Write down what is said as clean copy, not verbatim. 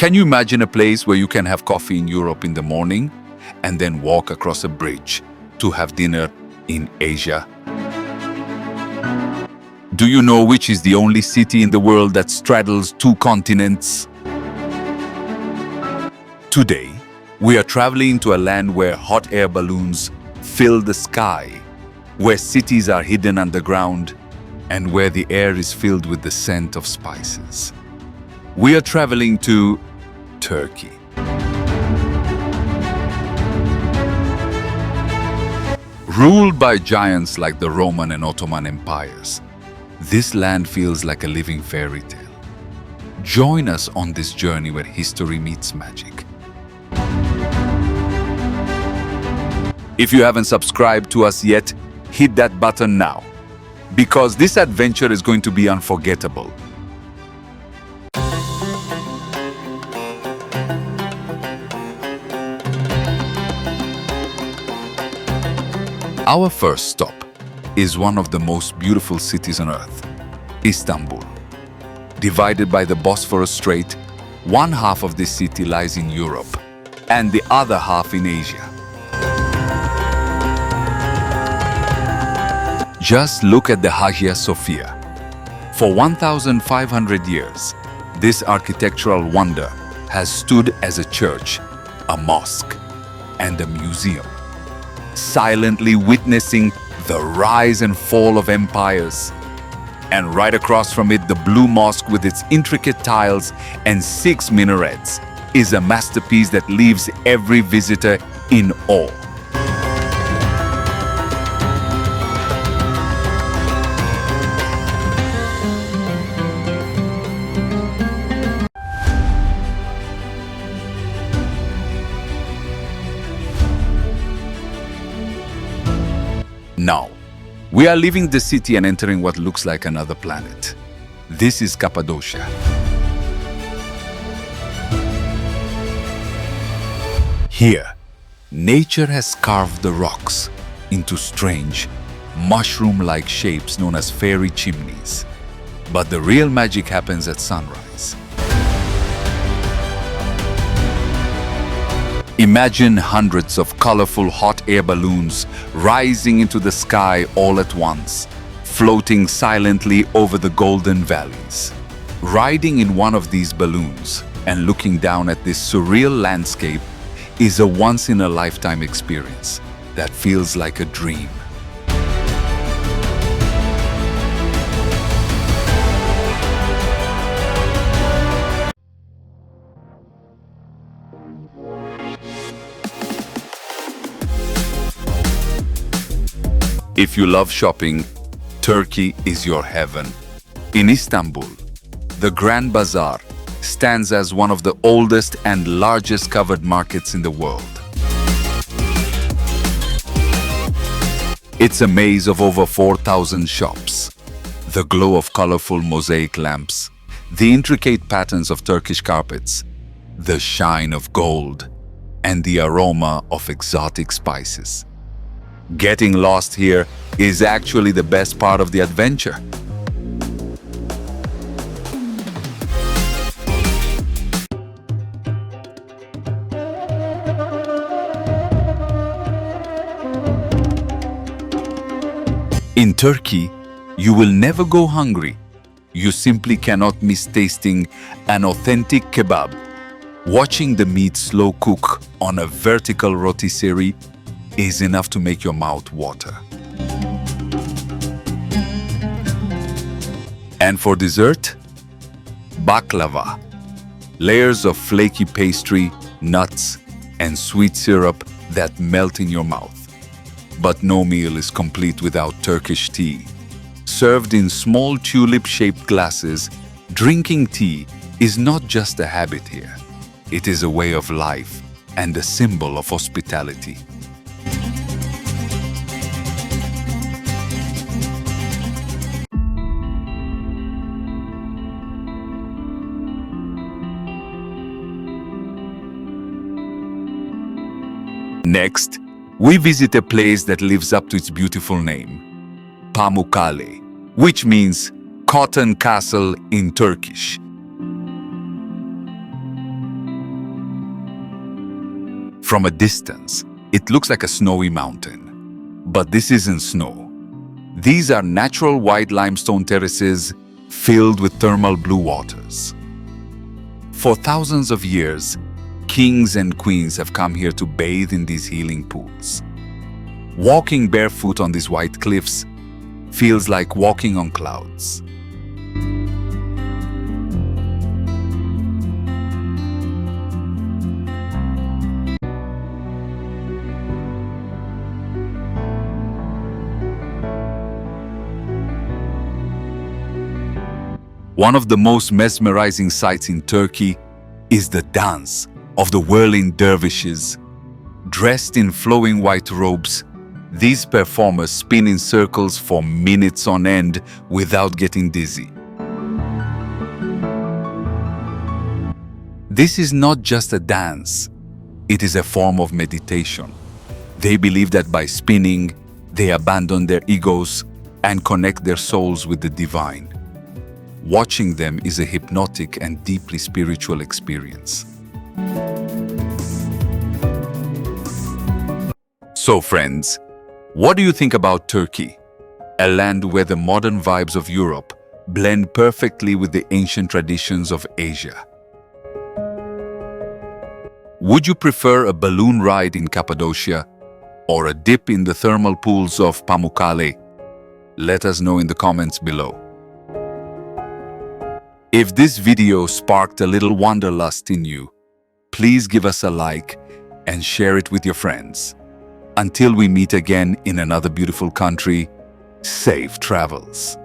Can you imagine a place where you can have coffee in Europe in the morning and then walk across a bridge to have dinner in Asia? Do you know which is the only city in the world that straddles two continents? Today, we are traveling to a land where hot air balloons fill the sky, where cities are hidden underground, and where the air is filled with the scent of spices. We are traveling to Turkey. Ruled by giants like the Roman and Ottoman empires, this land feels like a living fairy tale. Join us on this journey where history meets magic. If you haven't subscribed to us yet, hit that button now, because this adventure is going to be unforgettable. Our first stop is one of the most beautiful cities on earth, Istanbul. Divided by the Bosphorus Strait, one half of this city lies in Europe and the other half in Asia. Just look at the Hagia Sophia. For 1,500 years, this architectural wonder has stood as a church, a mosque, and a museum, silently witnessing the rise and fall of empires. And right across from it, the Blue Mosque with its intricate tiles and 6 minarets is a masterpiece that leaves every visitor in awe. Now, we are leaving the city and entering what looks like another planet. This is Cappadocia. Here, nature has carved the rocks into strange, mushroom-like shapes known as fairy chimneys. But the real magic happens at sunrise. Imagine hundreds of colorful hot air balloons rising into the sky all at once, floating silently over the golden valleys. Riding in one of these balloons and looking down at this surreal landscape is a once-in-a-lifetime experience that feels like a dream. If you love shopping, Turkey is your heaven. In Istanbul, the Grand Bazaar stands as one of the oldest and largest covered markets in the world. It's a maze of over 4,000 shops. The glow of colorful mosaic lamps, the intricate patterns of Turkish carpets, the shine of gold, and the aroma of exotic spices. Getting lost here is actually the best part of the adventure. In Turkey, you will never go hungry. You simply cannot miss tasting an authentic kebab. Watching the meat slow cook on a vertical rotisserie is enough to make your mouth water. And for dessert, baklava. Layers of flaky pastry, nuts, and sweet syrup that melt in your mouth. But no meal is complete without Turkish tea. Served in small tulip-shaped glasses, drinking tea is not just a habit here. It is a way of life and a symbol of hospitality. Next, we visit a place that lives up to its beautiful name, Pamukkale, which means cotton castle in Turkish. From a distance, it looks like a snowy mountain. But this isn't snow. These are natural white limestone terraces filled with thermal blue waters. For thousands of years, kings and queens have come here to bathe in these healing pools. Walking barefoot on these white cliffs feels like walking on clouds. One of the most mesmerizing sights in Turkey is the dance of the Whirling Dervishes. Dressed in flowing white robes, these performers spin in circles for minutes on end without getting dizzy. This is not just a dance, it is a form of meditation. They believe that by spinning, they abandon their egos and connect their souls with the divine. Watching them is a hypnotic and deeply spiritual experience. So friends, what do you think about Turkey? A land where the modern vibes of Europe blend perfectly with the ancient traditions of Asia. Would you prefer a balloon ride in Cappadocia or a dip in the thermal pools of Pamukkale? Let us know in the comments below. If this video sparked a little wanderlust in you, please give us a like and share it with your friends. Until we meet again in another beautiful country, safe travels.